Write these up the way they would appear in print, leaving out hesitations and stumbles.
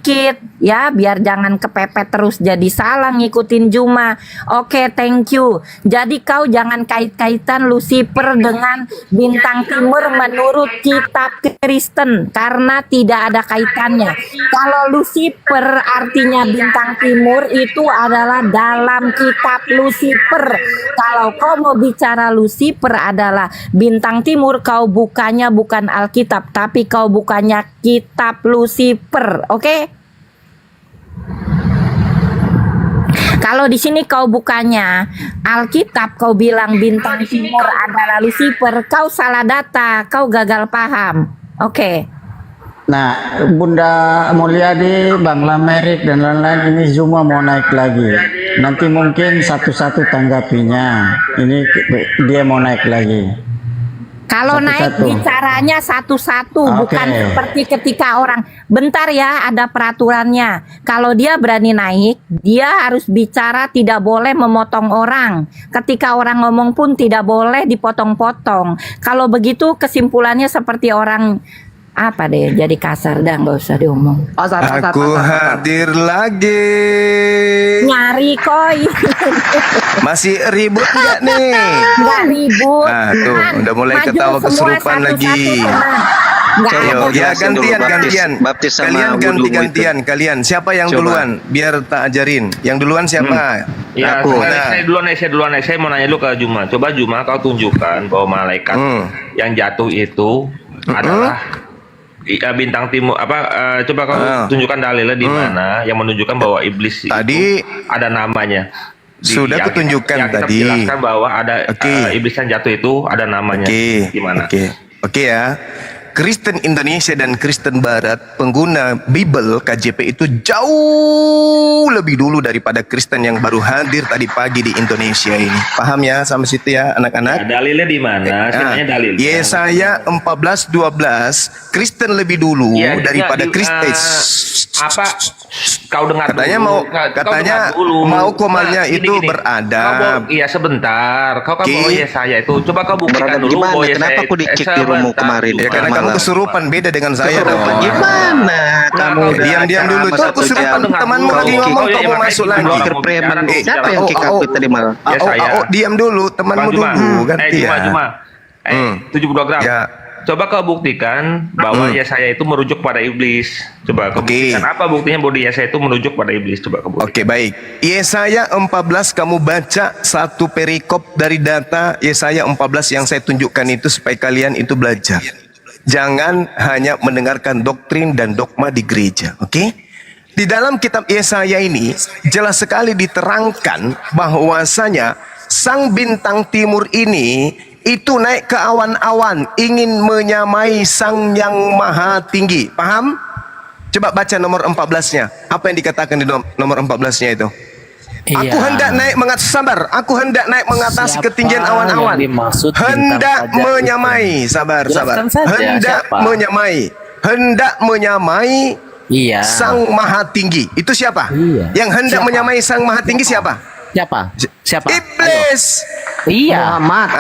dikit ya, biar jangan kepepet terus jadi salah ngikutin Juma. Oke, thank you. Jadi kau jangan kait-kaitan Lucifer dengan bintang timur menurut kitab Kristen karena tidak ada kaitannya. Kalau Lucifer artinya bintang timur itu adalah dalam kitab Lucifer. Kalau kau mau bicara Lucifer adalah bintang timur, kau bukanya bukan Alkitab tapi kau bukanya kitab Lucifer, oke? Kalau di sini kau bukanya Alkitab, kau bilang bintang timur adalah Lucifer, kau salah data, kau gagal paham, oke? Nah, Bunda Mulyadi, Bang Lamerik dan lain-lain ini semua mau naik lagi. Nanti mungkin satu-satu tanggapinya. Ini dia mau naik lagi. Kalau naik bicaranya satu-satu, bukan seperti ketika orang bentar ya, ada peraturannya. Kalau dia berani naik, dia harus bicara, tidak boleh memotong orang. Ketika orang ngomong pun tidak boleh dipotong-potong. Kalau begitu kesimpulannya seperti orang apa deh, jadi kasar dah, nggak usah diomong. Aku hadir lagi. Nyari koi. Masih ribut nggak nih? Nggak ribut. Nah, tuh udah mulai Maju ketawa semua kesurupan lagi. Nggak Ayo, ada. ya gantian. Baptis sama Kalian wudhu ganti-gantian. Kalian siapa yang Coba. duluan? Biar tak ajarin. Yang duluan siapa? Ya, Aku. saya duluan. Saya mau nanya dulu ke Juma. Coba Juma kau tunjukkan bahwa malaikat yang jatuh itu adalah bintang timur. Coba kau tunjukkan dalilnya di mana yang menunjukkan bahwa iblis Tadi itu ada namanya. sudah yang kutunjukkan kita tadi. jelaskan bahwa ada iblis yang jatuh itu ada namanya. Gimana? Oke ya. Kristen Indonesia dan Kristen Barat pengguna Bible KJP itu jauh lebih dulu daripada Kristen yang baru hadir tadi pagi di Indonesia ini. Paham ya sampai situ ya anak-anak? Nah, dalilnya di mana? Saya nanya dalil. Yesaya 14:12 Kristen lebih dulu Ya, daripada Kristen. Apa kau dengar Katanya dulu, katanya dengar dulu. mau komalnya itu gini. beradab. Iya sebentar. Kau kan bawa Yesaya itu. Coba kau buktikan Beradab dulu gimana? bahwa Kenapa aku di-kick di roommu kemarin? Ya karena kamu kesurupan, beda dengan saya dong. Gimana? Kamu Diam-diam dulu. Itu kesurupan, temanmu lagi ngomong, kamu masuk lagi. Preman. Siapa yang kick aku tadi malam? Diam dulu, temanmu dulu. Ganti ya. Juma. 72 gram. Ya. Coba kau buktikan bahwa Yesaya itu merujuk pada iblis. Coba kau buktikan apa buktinya bahwa Yesaya itu merujuk pada iblis. Coba kau buktikan. Oke, baik. Yesaya 14 kamu baca satu perikop dari data Yesaya 14 yang saya tunjukkan itu supaya kalian itu belajar. Jangan hanya mendengarkan doktrin dan dogma di gereja, oke? Di dalam kitab Yesaya ini jelas sekali diterangkan bahwasanya sang bintang timur ini itu naik ke awan-awan ingin menyamai sang yang maha tinggi. Paham? Coba baca nomor 14-nya. Apa yang dikatakan di nomor 14-nya itu? Aku hendak naik sabar. Aku hendak naik mengatasi ketinggian awan-awan. Hendak menyamai, sabar. Hendak menyamai sang maha tinggi. Itu siapa? Yang hendak menyamai sang maha tinggi siapa? Siapa? Iblis. Iya. Muhammad.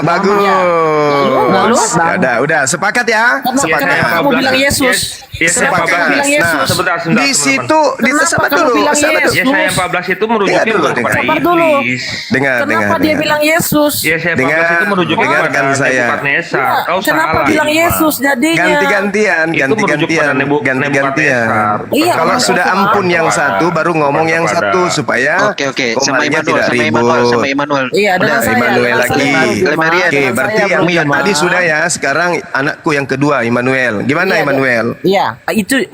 Bagus. Udah sepakat ya? Kenapa kamu bilang Yesus? Kenapa kamu bilang Yesus? Sebentar. Di situ Kenapa kamu bilang Yesus? Yesaya 14 itu merujuk kepada iblis. Kenapa dia bilang Yesus? Yesaya 14 itu merujuk kepada Nebukadnezar. Kau Kenapa salah. bilang Yesus jadinya? Ganti-gantian. Iya, Kalau sudah ampun yang satu, baru ngomong yang satu supaya Oke. Sama komalnya Immanuel, tidak sama ribut. Immanuel. Iya, Udah dengan saya. Immanuel lagi. Oke, berarti yang Immanuel. tadi sudah ya. Sekarang anakku yang kedua Immanuel. Gimana Iya, Immanuel? Iya,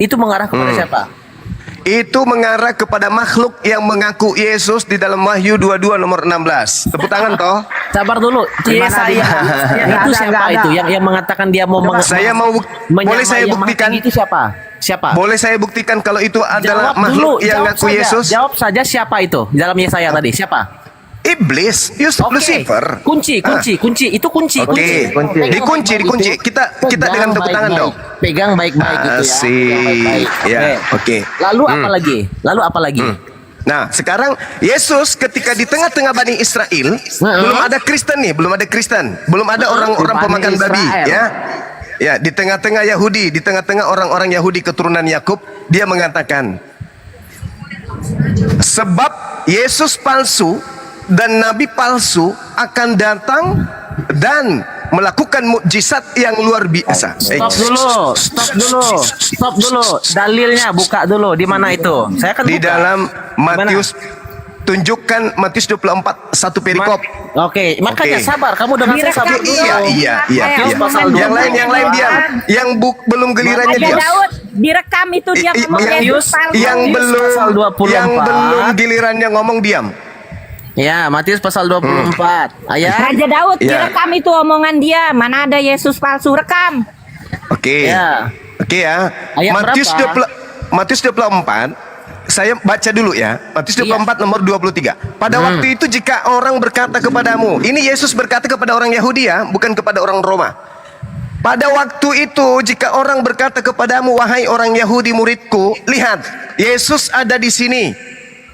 itu mengarah kepada siapa? Itu mengarah kepada makhluk yang mengaku Yesus di dalam Wahyu 22 nomor 16. Tepuk tangan toh. Sabar dulu. Yesaya. Itu siapa itu? Yang mengatakan dia mau Saya mau boleh saya buktikan? Itu siapa? Boleh saya buktikan kalau itu adalah Jawab makhluk dulu, yang jawab ngaku saja. Yesus? Jawab saja siapa itu dalam Yesaya tadi? Siapa? Iblis, Lucifer. Kunci. Itu kunci. Oke, dikunci. Kita dengan tepuk tangan dong. Pegang baik-baik gitu ya. Asik. Ya, oke. Lalu apa lagi? Nah, sekarang Yesus ketika di tengah-tengah Bani Israel, belum ada Kristen nih, belum ada orang-orang pemakan babi, ya. Ya, di tengah-tengah Yahudi, di tengah-tengah orang-orang Yahudi keturunan Yakub, dia mengatakan, sebab Yesus palsu dan nabi palsu akan datang dan melakukan mukjizat yang luar biasa. Stop dulu. Dalilnya buka dulu. Di mana itu? Saya kan Di buka. dalam Mana? Matius, tunjukkan Matius 24 satu perikop. Oke, makanya Oke. sabar. Kamu dengar saya sabar. Iya. Pasal Yang lain diam. Yang belum gelirannya Raja diam. Daud direkam itu dia ngomong Yesus palsu. Yang pasal 24. yang belum gilirannya ngomong diam. Ya, Matius pasal 24 ayat. Raja Daud Ya. direkam itu omongan dia. Mana ada Yesus palsu, rekam. Oke. Ya. Oke ya. Ayat Matius berapa? 20 Matius 24. Saya baca dulu ya. Matius 24 nomor 23. Pada waktu itu jika orang berkata kepadamu, ini Yesus berkata kepada orang Yahudi ya, bukan kepada orang Roma. Pada waktu itu jika orang berkata kepadamu, wahai orang Yahudi muridku, lihat, Yesus ada di sini.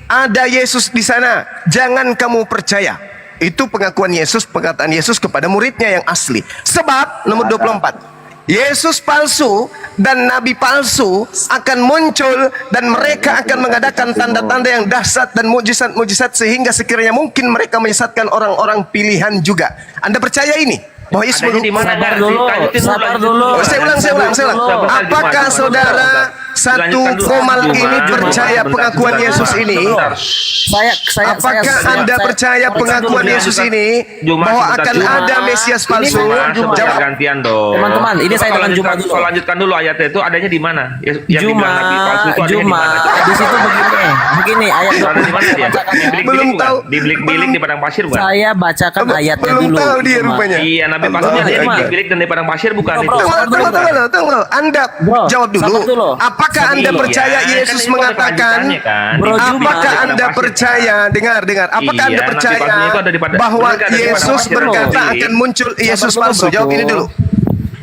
Ada Yesus di sana, jangan kamu percaya. Itu pengakuan Yesus, perkataan Yesus kepada muridnya yang asli. Sebab nomor 24, Yesus palsu dan nabi palsu akan muncul dan mereka akan mengadakan tanda-tanda yang dahsyat dan mujizat-mujizat sehingga sekiranya mungkin mereka menyesatkan orang-orang pilihan juga. Anda percaya ini? Bahwa Yesus Adanya di mana? Sabar dulu, sabar dulu. Oh, saya ulang. Apakah saudara satu komal ini percaya pengakuan Yesus ini? Apakah Anda percaya pengakuan Yesus ini bahwa akan ada Mesias palsu? Jawab Jawab. gantian dong. Teman-teman, ini saya dengan Juma dulu. Kalau lanjutkan dulu ayatnya itu adanya di mana? Yang Juma, dibilang nabi palsu itu adanya di Juma. mana? Di situ begini ayat Ada di mana dia? 24. Di bilik-bilik Belum bukan? tahu. Di bilik-bilik di padang pasir bukan? Saya bacakan ayatnya Belum dulu. tahu dia Juma. rupanya. Iya, nabi palsunya ada di Juma. bilik-bilik dan di padang pasir bukan Bro, itu? Tunggu. Anda Bro, jawab dulu. sabar dulu. Apakah Anda Iya, percaya kan Yesus ini kok ada mengatakan? kelanjutannya kan? Bro, Di Juma. bilik Apakah di padang Anda pasir. percaya? Dengar. Apakah Iya, Anda nabi percaya palsunya itu ada di padang- bahwa mereka ada di padang Yesus pasir, berkata bro. akan muncul Yesus Sabar dulu, palsu? bro. Jawab ini dulu.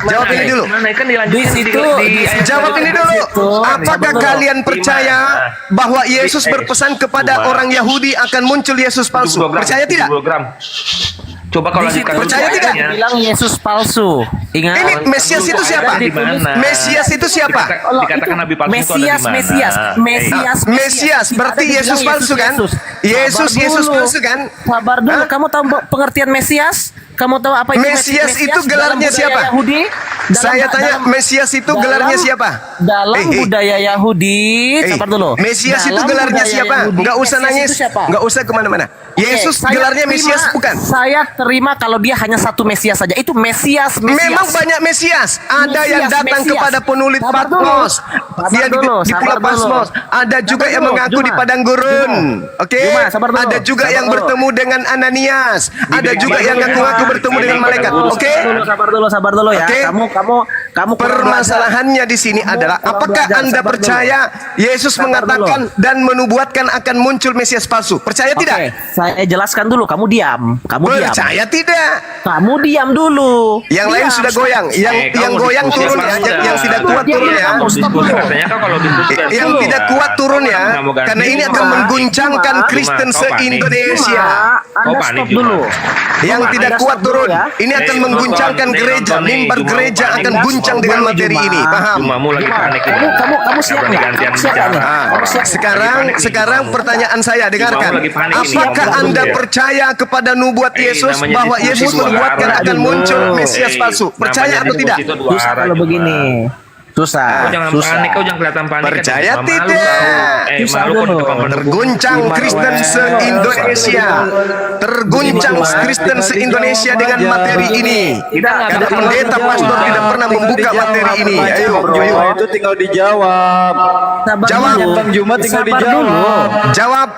Jawab ini dulu. Mana kan dilanjutin Di situ, di situ. Jawab ini dulu. Apakah kalian percaya bahwa Yesus berpesan kepada orang Yahudi akan muncul Yesus palsu? Percaya tidak? 70 gram. Coba kalau Di situ lanjutkan dulu Percaya tidak? ayatnya. bilang Yesus palsu. Ingat? Ini Mesias itu siapa? Di mana? Mesias itu siapa? Dikatakan nabi palsu itu ada di mana? Mesias, berarti Tidak Yesus dibilang palsu kan? Yesus Yesus dulu. palsu kan? Sabar dulu. Hah? Kamu tahu pengertian Mesias? Kamu tahu apa itu Mesias itu dalam gelarnya budaya siapa? Yahudi? Saya tanya, Mesias itu gelarnya siapa? Dalam budaya Yahudi, sabar dulu. Mesias itu Dalam gelarnya budaya siapa? Yahudi, Enggak usah Mesias nangis. itu siapa? Enggak usah kemana-mana. Oke, Yesus saya gelarnya terima- Mesias bukan? Saya terima kalau dia hanya satu Mesias saja. Itu Mesias. Memang banyak Mesias. Ada yang Mesias, datang Mesias. kepada penulis Sabar dulu. Patmos. Sabar Dia di dulu, Pulau sabar dulu. Patmos. Ada juga Sabar yang dulu, mengaku di Juma. padang gurun. Oke. Juma, sabar dulu. Ada juga Sabar yang dulu. bertemu dengan Ananias. Ada juga bilik-bilik yang dulu, ngaku-ngaku Juma. bertemu dengan Bilik-bilik malaikat. dulu. Oke. Sabar dulu ya. Oke. Kamu kurang belajar. Permasalahannya di sini adalah kurang apakah belajar, Anda sabar percaya Yesus Sabar mengatakan dan menubuatkan akan muncul Mesias palsu? Percaya Oke, tidak? saya jelaskan dulu. Kamu diam. Percaya tidak? Kamu diam dulu. Yang lain Diam. sudah goyang. Yang kamu goyang diskusi turun apa ya. enggak? Yang tidak kuat turun ya. Kamu stop dulu. Katanya kan kalau diskusi kan Yang dulu. tidak kuat turun ya. Nggak mau ganti, Karena ini Juma. akan mengguncangkan Juma. Kristen Juma, kau panik. se-Indonesia. Anda Oh, panik stop juga. dulu. Yang Juma, tidak Anda kuat stop dulu turun. ya. Ini akan Nih, mengguncangkan nonton, nih, gereja. nonton nih, Mimbar Juma, gereja panik. akan Anda guncang stop dengan dulu, materi Juma. ini. Paham? Jumamu lagi Juma, panik. kamu siap nggak? Gantian Kamu siap bicara. nggak? Ah, Kamu siap nggak? sekarang Lagi panik nih, sekarang Jumamu. pertanyaan saya dengarkan. Jumamu lagi panik ini, Apakah ngomong Anda dulu ya. percaya kepada nubuat Yesus namanya bahwa diskusi Yesus dua menubuatkan arah akan dulu. muncul Mesias palsu? Percaya Namanya atau tidak? diskusi itu dua Susah arah, kalau Juma. begini. Susah. Kau jangan Susah. panik, kau jangan kelihatan panik. Percaya Malu tidak? kau. Susah Malu kau di dulu. depan pendukung. Terguncang Kristen se-Indonesia. Terguncang Kristen se-Indonesia dengan materi ini. Kita nggak Karena bakal pendeta jawab. pastor tidak pernah membuka materi ini. Ayo. Itu tinggal dijawab. Sabar Jawab. dulu. Bang Juma tinggal Sabar dijawab. dulu. Jawab.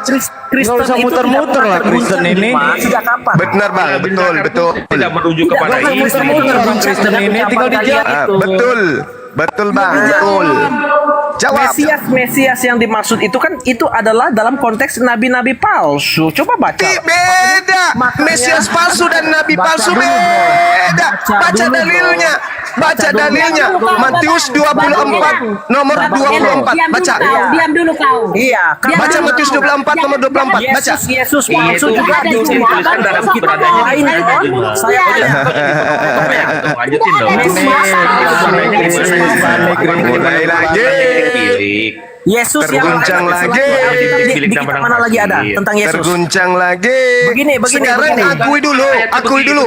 Kristen usah itu muter-muter tidak lah, pernah Kristen terguncang, ini. Juma. Sejak kapan? Benar bang, betul, betul. Tidak merujuk kepada Tidak, ini. muter-muter, Kristen ini tinggal dijawab. Ah, betul, betul bang, betul. Jawab. Mesias yang dimaksud itu kan itu adalah dalam konteks nabi-nabi palsu. Coba baca. Beda. Makanya- Mesias palsu dan nabi Baca palsu dulu, bro. beda. Baca Baca dulu, dalilnya. bro. Baca Baca dulu. dalilnya. Matius 24 nomor 24. Baca. Diam dulu kau. Iya, kan Baca Matius 24 nomor 24. Baca. Yesus Iya, palsu itu juga ada dituliskan Juma. dalam kitab Beradanya yang lain. di mana, Bro. Juma? Saya Lanjutin dong. Mulai lagi. Yesus yang Terguncang lain, lagi. di kitab mana lagi ada tentang Yesus? Terguncang lagi. Begini. Sekarang akui dulu.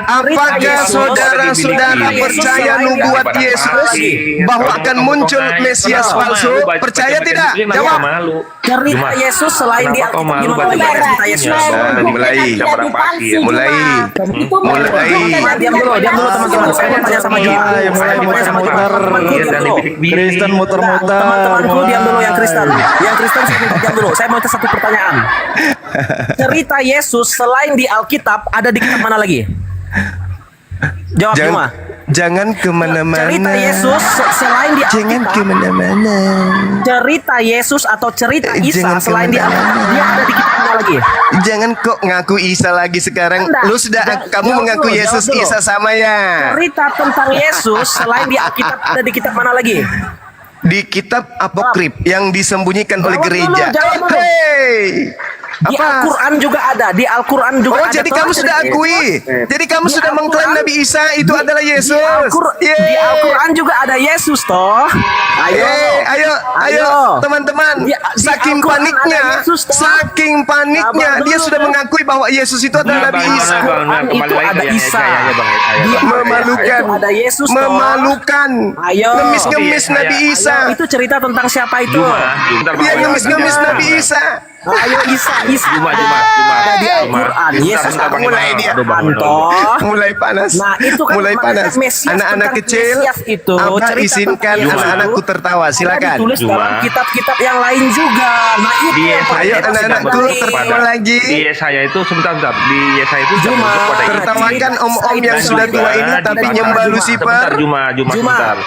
Apakah saudara-saudara percaya nubuat Yesus bahwa akan muncul Mesias palsu? Percaya tidak? Jawab. Cerita Yesus selain di Alkitab gimana lagi ada cerita Yesus? Mulai. Diam dulu teman-teman. Saya mau tanya sama Juma. Saya mau tanya sama Juma. Teman-temanku diam dulu. Kristen muter-muter. Teman-temanku diam dulu yang Kristen. Yang Kristen saya minta diam dulu. Saya mau itu satu pertanyaan. Cerita Yesus selain di Alkitab ada di kitab mana lagi? Jawab Juma. Jangan kemana-mana. Cerita Yesus selain di Jangan Alkitab. kemana-mana. Cerita Yesus atau cerita Isa Jangan selain di kemana-mana. Alkitab dia ada di kitab mana lagi? Jangan kok ngaku Isa lagi sekarang. Enggak. Lu sudah kamu Jawab mengaku dulu, Yesus jawab dulu. Isa sama ya. Cerita tentang Yesus selain di Alkitab ada di kitab mana lagi? Di kitab apokrif yang disembunyikan oleh Jawab dulu, gereja. jawab dulu. Hey. Di Apa? Al-Quran juga ada. Di Al-Quran juga Oh, ada. jadi kamu sudah akui. Jadi kamu Di sudah mengklaim Al-Quran- Nabi Isa itu adalah Yesus. Di Yeay. Al-Quran juga ada Yesus toh. Ayo. Ayo, teman-teman. Di Saking Al-Quran paniknya, ada Yesus, toh. saking paniknya, Sabar dia dulu, sudah Bang. mengakui bahwa Yesus itu adalah Nabi Isa. Itu ada Isa. Di Memalukan, Itu ada Yesus toh. memalukan. Ayo. Ngemis-ngemis Nabi Isa. Ayo, itu cerita tentang siapa itu? Dia ngemis-ngemis Nabi Isa. Ayo Isa. Juma. Ada di Al-Quran. Yesus Mulai dia. Anto. Mulai panas. Nah, itu kan mulai panas. Mesias Anak-anak tentang kecil, Mesias itu, apa cerita izinkan tentang Yesus anak-anakku itu tertawa. ada Silakan. ditulis dalam kitab-kitab yang lain juga. Nah, itu Di yang Yesaya Ayo, itu anak-anakku tidak merujuk tertawa pada- lagi. Di Yesaya itu sebentar. Di Yesaya itu tidak Juma. merujuk pada itu. Tertawakan om-om yang Itu sudah tua ini juga tapi di nyembah Juma. Lucifer. Sebentar, Juma, sebentar.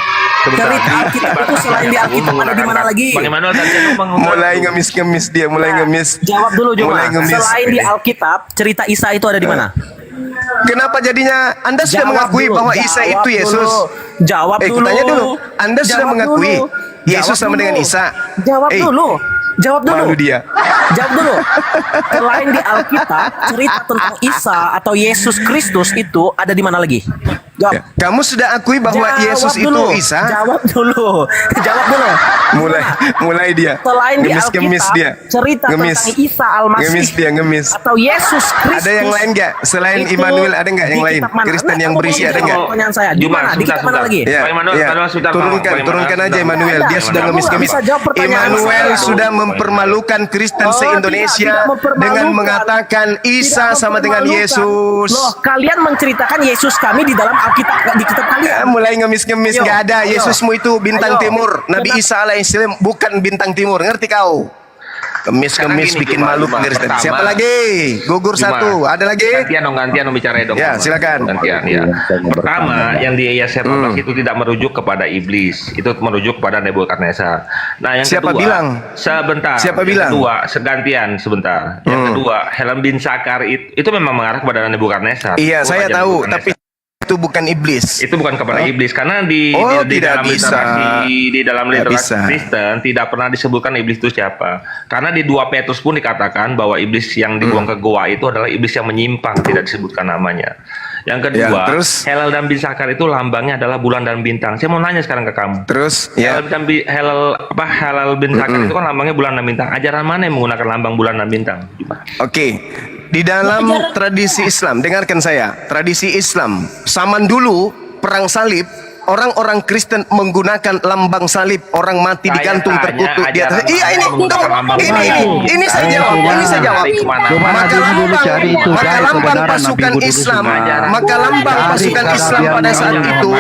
Cerita Alkitab itu selain di Alkitab ada di mana lagi? Bagaimana tadi Mulai ngemis-ngemis dia, mulai ngemis. Jawab dulu Juma. Mulai ngemis. Selain di Alkitab, cerita Isa itu ada di mana? Kenapa jadinya Anda sudah mengakui dulu, bahwa Isa jawab itu Yesus? dulu. Jawab dulu. Kutanya dulu. Anda sudah Jawab mengakui dulu. Yesus Jawab sama dulu. dengan Isa? Jawab dulu. Jawab dulu. Malu dia. Jawab dulu. Selain di Alkitab, cerita tentang Isa atau Yesus Kristus itu ada di mana lagi? Jawab. Ya, kamu sudah akui bahwa Jawab Yesus dulu. itu Isa? Jawab dulu. Jawab dulu. Mulai dia. Selain di Ngemis-ngemis Alkitab, dia. cerita Ngemis. tentang Isa Al-Masih Ngemis dia, ngemis. atau Yesus Kristus. Ada yang lain nggak? Selain itu Immanuel ada nggak yang di lain? kitab mana? Kristen Nah, yang kamu berisi belum ada jawab nggak? pertanyaan saya. Di mana? Di kitab mana lagi? Ya, Pak Immanuel, ya. Immanuel sudah Turunkan aja Immanuel. Dia Ada. sudah Kamu ngemis-ngemis. nggak bisa jawab pertanyaan Immanuel saya. sudah mempermalukan Kristen Oh, se-Indonesia tidak mempermalukan. dengan mengatakan Isa Tidak sama dengan mempermalukan. Yesus. Loh, kalian menceritakan Yesus kami di dalam Alkitab, di kitab kalian. Mulai ngemis-ngemis, Ayo, nggak ada. ayo. Yesusmu itu bintang Ayo. timur. Nabi Kenapa? Isa alaihissalam bukan bintang timur. Ngerti kau? Kemis-kemis Sekarang gini, bikin Juma, malu Juma. Kristen. Pertama, Siapa lagi? Gugur Juma. satu. Ada lagi? Gantian dong bicara dong. Ya, Juma. silakan. Gantian ya. Pertama, yang di Yesaya 14 itu tidak merujuk kepada iblis, itu merujuk kepada Nebukadnezar. Nah, yang Siapa kedua, bilang? Sebentar. Siapa yang bilang? Kedua, segantian sebentar. Yang kedua, Helm bin Sakar itu memang mengarah kepada Nebukadnezar. Iya, Bukan saya kepada tahu. Nebukadnezar. Tapi itu bukan iblis. Itu bukan kepada iblis karena Oh, di tidak dalam bisa. di dalam Tidak literasi bisa. Kristen tidak pernah disebutkan iblis itu siapa. Karena di 2 Petrus pun dikatakan bahwa iblis yang dibuang ke goa itu adalah iblis yang menyimpang, tidak disebutkan namanya. Yang kedua, Ya, terus? Helal dan bin Sakar itu lambangnya adalah bulan dan bintang. Saya mau nanya sekarang ke kamu. Terus ya. Helal bin Sakar itu kan lambangnya bulan dan bintang. Ajaran mana yang menggunakan lambang bulan dan bintang? Oke, di dalam tradisi Islam, dengarkan saya, tradisi Islam, zaman dulu perang salib, orang-orang Kristen menggunakan lambang salib, orang mati Saya digantung tanya terkutuk di atas. ajaran Iya mana ini, yang menggunakan lambang ini saya jawab, ini saya jawab. Coba Maka lambang pasukan Islam, maka lambang pasukan Islam pada saat itu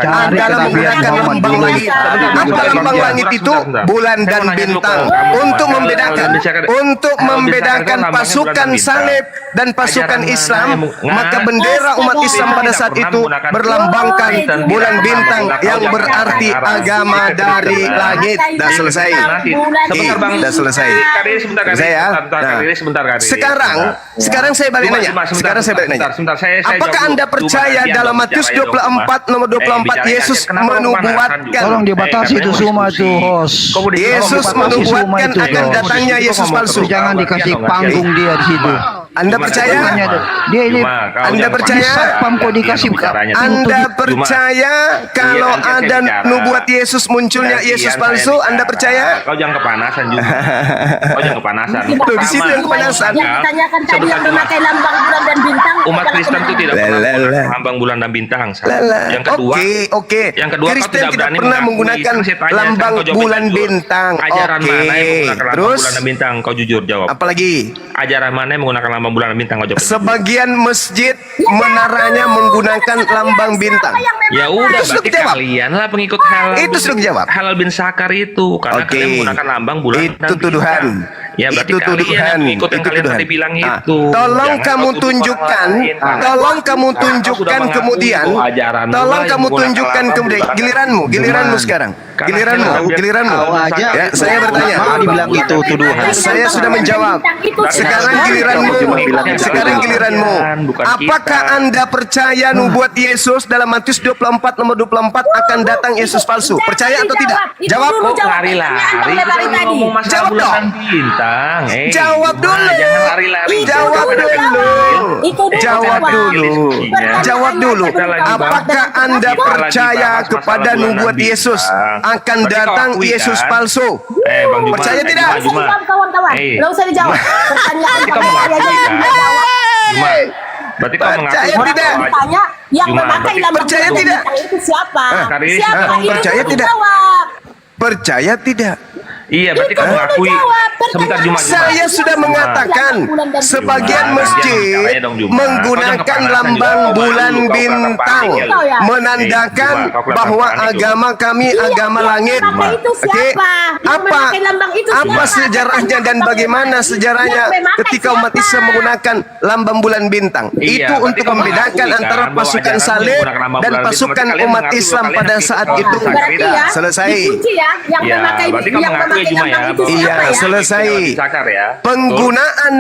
adalah menggunakan lambang langit. Apa lambang langit itu? Bulan dan bintang. Untuk membedakan pasukan salib dan pasukan Islam, maka bendera umat Islam pada saat itu berlambangkan bulan bintang bintang yang berarti agama dari langit. Dah selesai. Sebentar bang. Dah selesai. Kak Riri, sebentar Kak Riri. Saya ya. Sebentar Kak Riri, sebentar Kak Riri. Sekarang saya balik nanya. Sekarang saya balik nanya. Sebentar, saya Apakah jawab Anda dulu. percaya Cuma dalam gantian Matius dong, Cuma. 24 nomor 24 bicaranya Yesus kenapa lu menubuatkan pemanasan Tolong juga? dibatasi itu katanya mau semua diskusi. tuh, host. Kok mau diskusi? Yesus Dibatasi menubuatkan semua itu, akan Bro. datangnya Yesus palsu. Jangan dikasih panggung dia di situ. Anda percaya? Dia ini Anda percaya? satpam kok dikasih Anda percaya kalau ada nubuat Yesus munculnya Yesus palsu? Anda percaya? Kau jangan kepanasan juga. Kau jangan kepanasan. Tuh, di situ yang kepanasan. Yang ditanyakan tadi yang memakai lambang bulan dan bintang. Umat Kristen itu tidak pernah Lala. menggunakan lambang bulan dan bintang. Sat. Lala. Yang kedua, Oke. yang kedua kau Kristen tidak tidak berani pernah mengakui. menggunakan Kan saya tanya, lambang kau jawab bulan jujur. bintang. Ajaran Oke. mana yang menggunakan lambang Terus bulan dan bintang? Kau jujur jawab. apalagi? Ajaran mana yang menggunakan lambang bulan dan bintang? Kau jawab. Sebagian masjid menaranya menggunakan lambang bintang. Ya udah, Itu sudah berarti dijawab. kalian lah pengikut halal. Itu sudah dijawab. Halal bin Sakar itu karena Oke. kalian menggunakan lambang bulan Itu dan tuduhan. bintang. Ya berarti Itu kalian tuduhan. yang mengikut yang Itu kalian tuduhan. tadi bilang Ah, itu. tolong Jangan kamu kau tuduh tunjukkan. orang lain. Tolong kamu Nah, kau tunjukkan sudah mengakui kemudian. itu ajaranmu Tolong lah yang kamu menggunakan tunjukkan lambang kemudian. bulan. Giliranmu sekarang. Karena Giliranmu. kalian Giliranmu. Tahu aja. Ya, saya bertanya. Dibilang itu tuduhan. Saya sudah menjawab. Sekarang giliranmu. Cuma bilang itu Sekarang tuduhan. giliranmu. Bukan Apakah kita. Anda percaya nubuat Yesus dalam Matius 24 nomor 24 akan datang Yesus palsu? Percaya atau tidak? Jawab. Kok lari-lari? Kita lagi ngomong masalah Jawab bulan dong. dan bintang. Jawab dulu. Jangan lari-lari. Jawab dulu. Jawab dulu. Jawab dulu. Apakah Anda percaya kepada nubuat Yesus akan datang Yesus palsu? Bang Juma, Percaya tidak? Juma. Kawan-kawan, Nggak usah dijawab. Pertanyaan Berarti kamu saya mengakui aja. kan? Juma. Berarti kamu mengakui. Percaya bahwa- tidak? Tanya yang Juma, memakai berarti lambang percaya bulan dan tidak? bintang itu siapa? Kak Riri, Siapa? Itu percaya dulu tidak? jawab. Percaya tidak? Iya, berarti kamu Itu mengakui. jawab. Sebentar Juma. Saya sudah mengatakan sebagian masjid menggunakan lambang bulan bintang menandakan bahwa agama kami agama langit. Memakai itu Oke, siapa? Yang apa memakai lambang itu apa siapa? sejarahnya dan bagaimana sejarahnya Yang memakai ketika umat siapa? Islam menggunakan lambang bulan bintang? Iya, Itu berarti untuk kamu membedakan mengakui antara kan bahwa pasukan ajaranmu salib menggunakan lambang dan bulan bintang. pasukan Berarti kalian umat mengakui Islam bahwa pada kalian saat mengikuti itu. Berarti ya, Selesai. dikunci ya, yang Iya, memakai berarti kamu yang mengakui memakai Juma ya. lambang itu bahwa- Iya, siapa ya? selesai. Sakar ya. Penggunaan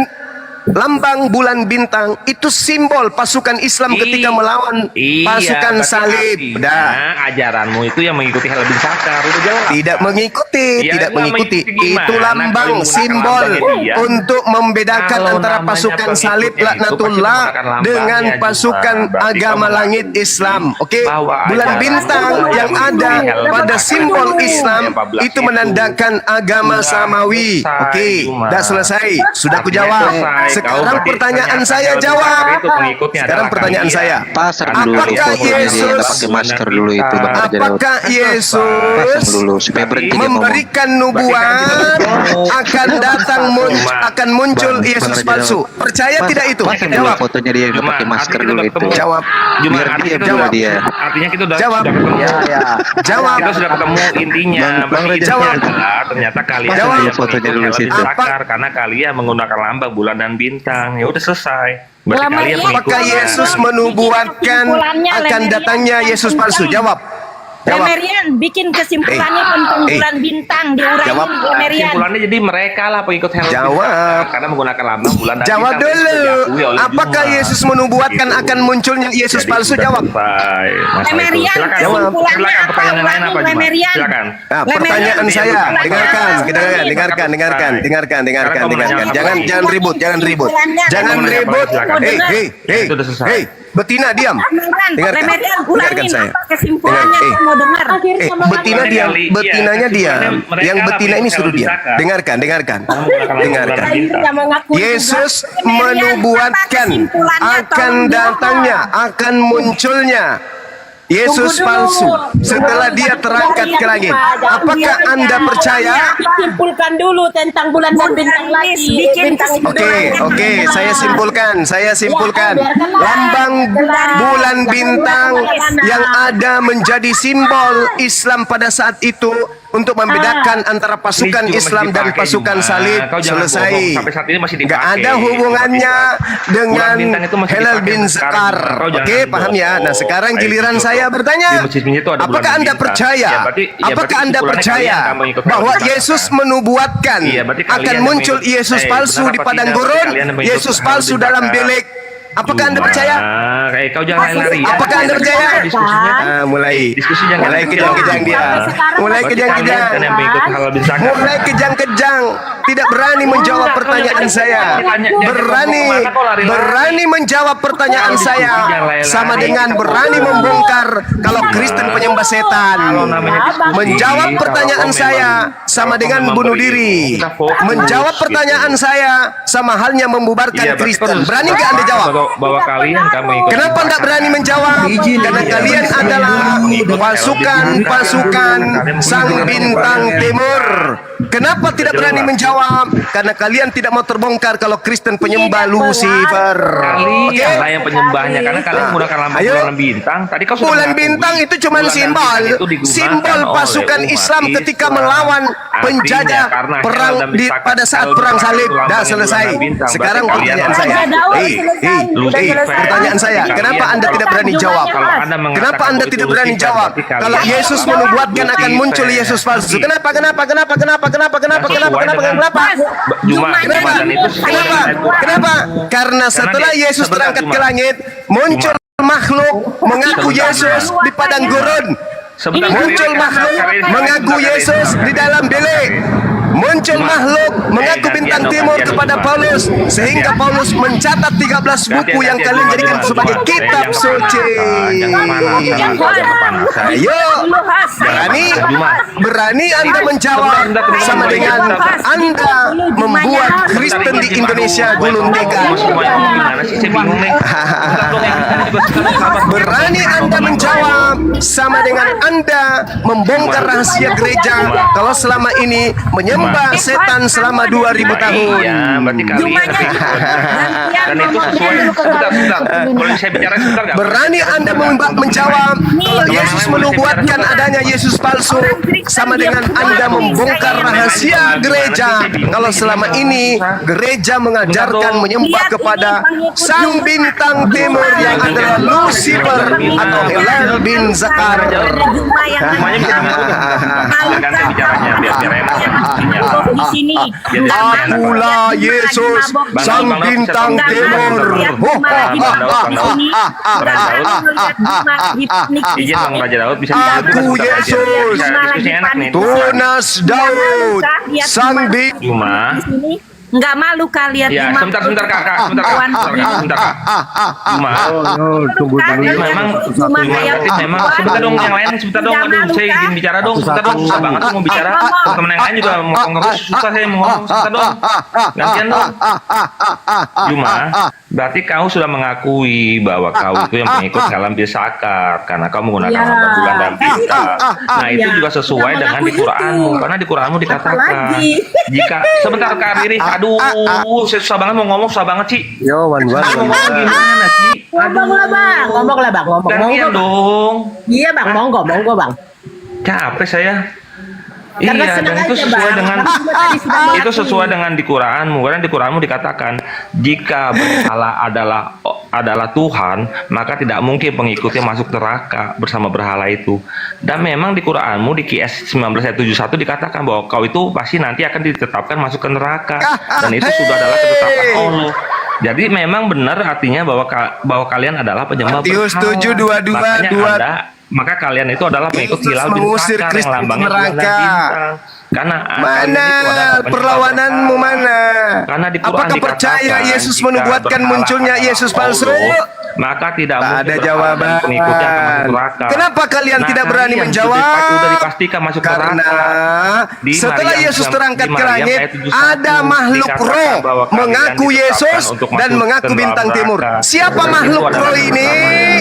lambang bulan bintang itu simbol pasukan Islam ketika melawan pasukan berarti salib. artinya Dah. ajaranmu itu yang mengikuti hal bin Sakar. Udah jelas. Tidak mengikuti, Ya, tidak nggak mengikuti. mengikuti gimana? Itu lambang Kalau menggunakan simbol lambangnya dia. untuk membedakan Kalau antara namanya pasukan pengikutnya salib itu laknatullah pasti menggunakan lambangnya dengan juga. pasukan Berarti agama kamu langit Islam. Oke, bahwa bulan ajaran bintang Islam yang ada yang pada menggunakan simbol lambang Islam 14 itu menandakan agama Sudah samawi. selesai, Oke, Juma. dah selesai. Sudah aku Artinya jawab. selesai. Kau Sekarang berarti pertanyaan ternyata saya Hal bin jawab. Sakar itu pengikutnya Sekarang adalah pertanyaan kalian. saya. Pasang dulu Apakah itu fotonya dia Yesus pakai masker dulu itu Bang Raja Daud. Apakah Yesus Pasang dulu supaya berhenti dia ngomong. memberikan nubuat akan datang akan muncul Yesus palsu? Percaya tidak itu? Pasang dulu Jawab. fotonya dia Juma, pakai masker artinya dulu kita itu. ketemu. Jawab. Juma, Biar artinya dia kita dulu sudah- dia. Artinya kita udah Jawab. ketemu. Jawab. Kita sudah ketemu intinya. Bang Berarti Raja, intinya jawab. adalah ternyata kalian Jawab. tidak Fotonya mengikut dulu Hal bin situ. Sakar karena kalian menggunakan lambang bulan dan bintang. Ya udah selesai. Berarti Lama kalian ini Apakah mengikutnya. Yesus menubuatkan akan datangnya Yesus palsu? Jawab. Jawab. Lemerian bikin kesimpulannya tentang Eh. bulan bintang diuraiin Jawab. Lemerian. Kesimpulannya jadi mereka lah pengikut Hal bin Jawab. Sakar karena menggunakan lambang bulan dan Jawab bintang. Itu dulu. diakui oleh Apakah Juma. Yesus menubuatkan Gitu. akan munculnya Yesus Jadi palsu? sudah Jawab. selesai masalah itu. Lemerian Silakan. kesimpulannya Silakan apa? pertanyaan lain apa Juma? Lemerian. Silakan. Nah, pertanyaan saya, dengarkan, dengarkan. Jangan ribut, jangan ribut. Hei, Itu udah selesai. hei, betina diam. Dengarkan, Lemerian dengarkan ulangin saya. apa kesimpulannya Dengar, saya mau dengar. Betina diam, Iya, betinanya diam. mereka Yang lah betina ini pengikut suruh Hal bin diam. Sakar. Dengarkan. Dengarkan. Yesus menubuatkan akan datangnya, akan munculnya Yesus palsu setelah dia terangkat ke langit. Apakah Anda percaya? Simpulkan dulu tentang bulan dan bintang lagi. Bikin Bintang itu Oke, saya simpulkan. Lambang bulan bintang yang ada menjadi simbol Islam pada saat itu untuk membedakan antara pasukan Ini juga Islam masih dan dipakai, pasukan Juma. salib. Kau jangan Selesai. bohong, sampai saat ini masih Nggak dipakai. ada hubungannya dengan Bulan bintang itu masih Hilal dipakai bin sampai sekarang, Zakar. Juma. Kau Oke, jangan paham ya? bohong. Nah, sekarang Kayak giliran gitu. saya bertanya. Di masjid-masjid itu ada Apakah bulan Anda bintang. percaya? Ya, berarti Apakah Anda kesimpulannya percaya kalian akan mengikut bahwa Hilal bin Yesus Zakar. menubuatkan Iya, berarti kalian akan yang muncul mengikut- Yesus palsu benar di apa padang tidak? gurun, Berarti kalian yang mengikut Yesus Hilal palsu bin dalam Zakar. bilik? Apakah Anda Juma, percaya? kayak kau jangan lari-lari ya. Apakah Anda percaya? Diskusinya Mulai. Diskusi jangan Mulai kejang-kejang dia. Mulai Berarti kejang-kejang. kalian yang mengikut Hilal bin Zakar. Mulai kejang-kejang, tidak berani menjawab pertanyaan saya. Berani menjawab pertanyaan saya, sama dengan berani membongkar kalau Kristen penyembah setan. Menjawab pertanyaan saya sama dengan bunuh diri. Menjawab pertanyaan saya sama halnya membubarkan Kristen. Berani nggak Anda jawab? Bahwa kalian kamu ikut. Kenapa tidak berani menjawab? Karena kalian adalah pasukan Sang Bintang Timur. Kenapa tidak berani menjawab? Karena kalian tidak mau terbongkar kalau Kristen penyembah Lucifer. Oke? Kalian lah yang penyembahnya karena kalian menggunakan lambang Ayo. bulan bintang. Tadi kau sudah Bulan mengakui. bintang itu cuma Bulan simbol, bintang itu digunakan simbol oleh pasukan umat Islam ketika Islam. melawan Artinya, penjajah karena perang Hilal dan Zakar pada saat kalau perang bukan salib. itu lambangnya Dah bulan selesai. bintang, Sekarang berarti kalian pertanyaan saya. Udah, udah selesai. Pertanyaan saya, kenapa Anda tidak berani jawab? Kalau Anda mengatakan Kenapa Anda bahwa itu tidak berani Lucifer, jawab? berarti kalian Kalau Yesus adalah menubuatkan akan Lucifer. muncul Yesus palsu. Kenapa? Juma Kenapa? dan itu Kenapa? Karena setelah dia- Yesus sebentar, terangkat Juma. ke langit, muncul makhluk mengaku Sebentar, Yesus Juma. di padang gurun. Sebentar, Muncul Kak, makhluk Kak, mengaku Kak, Yesus Kak, di dalam bilik. Muncul Juma. makhluk mengaku Gantian bintang dong, timur gantian kepada Juma. Paulus, sehingga Gantian. Paulus mencatat 13 buku yang Gantian, kalian Juma, jadikan Juma, sebagai Juma. kitab Jangan suci. kepanasan, jangan kepanasan. Ayo, berani, berani Anda menjawab sama dengan Anda membuat Kristen di Indonesia gulung tikar. Gimana sih, saya bingung nih. Berani Anda menjawab sama dengan Anda membongkar rahasia gereja kalau selama ini menyembah setan selama 2000 tahun. Iya, berarti kalian. Dan itu sesuai. Sebentar. Boleh saya bicara sebentar nggak? Berani Anda menjawab kalau Yesus menubuatkan adanya Yesus palsu sama dengan Anda membongkar rahasia gereja kalau selama ini gereja mengajarkan menyembah kepada Sang Bintang Timur yang adalah Lucifer atau Hilal bin Zakar. Semuanya bisa dimengerti. Ganti bicaranya biar enak. Di sini. Akulah Yesus Sang Bintang Timur. Izin Bang Raja Daud bisa Aku Yesus, diskusi enak nih. Tunas Daud, Sang Bintang. Cuma Nggak malu kalian ya sebentar kakak sebentar kak Cuma memang sebentar dong yang lain sebentar dong aduh saya izin bicara dong sebentar dong susah banget mau bicara teman yang lain juga mau ngomong susah saya mau ngomong sebentar dong gantian dong Cuma berarti kau sudah mengakui bahwa kau itu yang pengikut Hilal bin Zakar karena kau menggunakan lambang bulan dan bintang. Nah itu juga sesuai dengan di Quranmu karena di Quranmu dikatakan jika sebentar Kak Riri aduh saya susah banget mau ngomong susah banget sih. Yo, wan. Mau ngomong gimana sih? Ngomong lah bang. Gantian dong. Iya bang, monggo bang. Capek saya. Karena Iya, senang dan itu aja, sesuai Bang. dengan Tadi sudah itu sesuai dengan di Quranmu karena di Quranmu dikatakan jika berhala adalah Tuhan maka tidak mungkin pengikutnya masuk neraka bersama berhala itu. Dan memang di Quranmu di QS 19 ayat 71 dikatakan bahwa kau itu pasti nanti akan ditetapkan masuk ke neraka dan itu sudah adalah ketetapan Allah. Jadi memang benar artinya bahwa kalian adalah penyembah Matius berhala. 7:22. Maka kalian itu adalah pengikut Yesus Hilal bin mengusir Zakar yang Kristen lambangnya bulan dan neraka. bintang. Karena Mana kalian itu adalah penyembah perlawananmu berhala. mana? Karena di Quran Apakah dikatakan, percaya Yesus jika menubuatkan berhala munculnya adalah Yesus palsu? Allah, maka tidak Tak mungkin ada berhala jawaban. dan pengikutnya akan masuk neraka. Kenapa kalian tidak berani kalian menjawab? Sudah dipastikan masuk Karena neraka. Di setelah Maryam Yesus 9 terangkat di ke Maryam langit, ayat 71 ada makhluk dikatakan roh bahwa kalian mengaku ditetapkan Yesus untuk dan masuk mengaku ke bintang neraka. timur. Siapa Itu makhluk adalah roh ini? keutamaan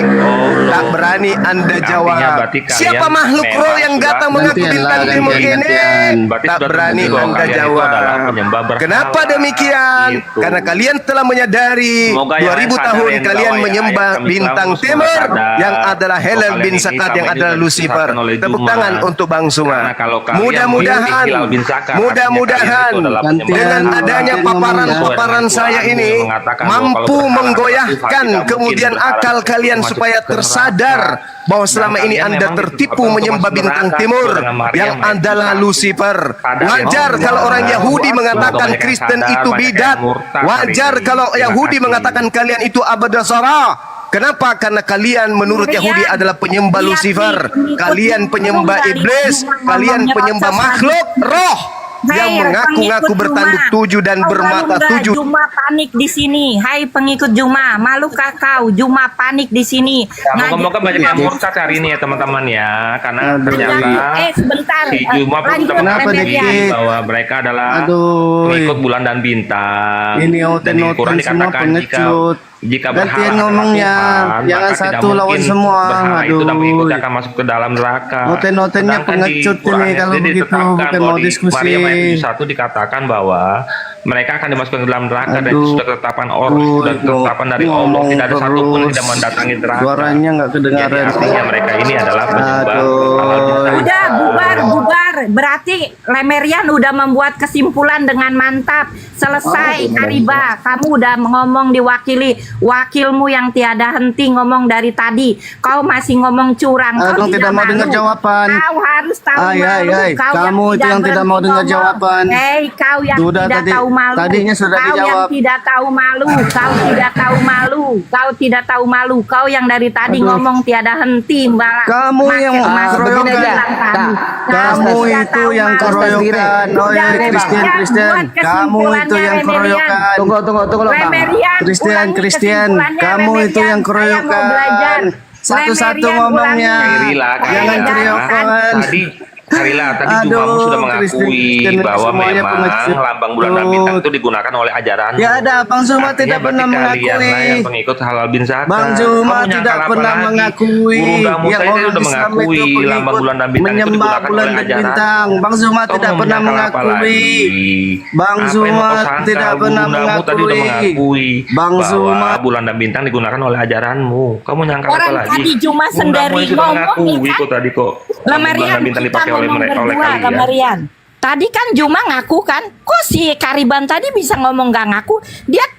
Tak berani Anda Artinya jawab. berarti kalian Siapa makhluk memang roh yang sudah datang mengaku gantian bintang lah, timur gantian, ini? gantian. Berarti Tak sudah berani terbukti bahwa Anda kalian itu jawab. adalah penyembah berhala. Kenapa demikian? Gitu. Karena kalian telah menyadari Semoga yang 2000 sadar tahun yang kalian bawah ya, menyembah ayat kami bintang Islam timur sadar yang adalah bahwa Helal bin kalian ini Sakad sama yang juga adalah Lucifer. disesatkan oleh Tepuk Juma. tangan untuk Bang Suma. Karena kalau kalian Mudah-mudahan, mengikuti Hilal bin Sakar, mudah-mudahan artinya kalian itu adalah Gantian, dengan penyembah adanya gantian paparan-paparan ngomongnya. saya Tuhan ini mengatakan bahwa mampu kalau berharap menggoyahkan Tuhan tidak kemudian mungkin akal berharap kalian masuk supaya ke neraka. tersadar bahwa selama Dan ini kalian Anda memang tertipu disebabkan menyembah untuk masuk bintang neraka timur dengan Maria yang ayat adalah 1. Lucifer. Sadar ya, Wajar Allah. kalau orang Yahudi Allah. mengatakan Banyak yang Kristen sadar, itu banyak yang bidat. murtad Wajar hari ini. kalau Terima Yahudi kasih. mengatakan kalian itu abadasara. Kenapa? Karena kalian menurut Kalian Yahudi adalah penyembah lihat Lucifer. nih, pengikut Kalian Juma penyembah dari iblis. Juma Kalian ngomongnya penyembah raksasa. makhluk roh yang Hai, mengaku-ngaku pengikut bertanduk Juma. tujuh dan Kau bermata malu nggak? tujuh. Juma panik di sini. Hai pengikut Juma, malukah kau? Juma panik di sini. Ya, moga-moga banyak yang murtad hari ini ya teman-teman ya, karena ternyata sebentar. si Juma pun Lanjut, sudah Kenapa, mengatakan Dik? bahwa mereka adalah Aduh. pengikut bulan dan bintang. Ini Dan di Quran oten-oten semua dikatakan pengecut. jika Gantian berhala adalah ngomongnya. Tuhan, Jangan maka tidak satu lawan mungkin semua. berhala itu dan Aduh. pengikutnya akan masuk ke dalam neraka. Oten-otennya Sedangkan di pengecut Quran ini kalau sendiri begitu, ditetapkan bukan bahwa mau di diskusi. Maryam ayat 71 dikatakan bahwa mereka akan dimasukkan ke dalam neraka dan itu Aduh. sudah ketetapan orang, sudah ketetapan dari Allah, Ngomong tidak ada satupun yang terus. tidak mendatangi neraka. Suaranya nggak Jadi kedengaran. artinya mereka ini adalah penyembah Aduh. halal bintang. Udah bubar. Berarti Lemerian udah membuat kesimpulan dengan mantap. Selesai Kariba. Kamu udah ngomong diwakili wakilmu yang tiada henti ngomong dari tadi. Kau masih ngomong curang. Kau Abang tidak mau dengar jawaban. Kau harus tahu Ay, ay, malu. ay. Kau Kamu itu yang tidak mau dengar berhenti jawaban. ngomong. Hei, kau yang Sudah tidak tadi- tahu malu. tadinya sudah Kau dijawab. yang tidak tahu malu. Kau tidak tahu malu. Kau tidak tahu malu. Kau yang dari tadi Aduh. ngomong tiada henti, Mbak. Kamu yang keroyokan. begini aja. Kamu itu yang keroyokan. Oh ya, Kristen. Kamu itu yang keroyokan. Tunggu loh bang. Lemerian, Kristen. Kamu itu yang keroyokan. Satu-satu ngomongnya. Karila, Jangan keroyokan. Karila, tadi Aduh, Jumamu sudah mengakui Kristen bahwa semuanya memang pengecut. lambang bulan dan bintang itu digunakan oleh ajaran. Ya ada, Bang Zuma Artinya tidak pernah berarti kalian lah mengakui. yang pengikut halal bin Zakar. Bang Zuma Kamu nyangka tidak apa pernah lagi? mengakui. Guru Musa Yang itu orang sudah Islam mengakui itu pengikut lambang bulan dan bintang itu menyembah digunakan bulan oleh dan ajaran. bintang. Bang Zuma Kamu tidak mau pernah menyangkal apa mengakui. lagi? Bang Apa yang Zuma mau kau sangkal? tidak pernah Bundamu tadi udah mengakui. mengakui Bang bahwa Zuma bulan dan bintang digunakan oleh ajaranmu. Kamu nyangka apa Orang lagi? tadi Juma Bundamu sendiri yang sudah ngomong, mengakui ya kan? kok tadi kok. Bulan Lemerian dan bintang kita dipakai oleh ngomong mereka oleh berdua, kalian. Lemerian. Tadi kan Juma ngaku kan, kok si Kariban tadi bisa ngomong gak ngaku? Dia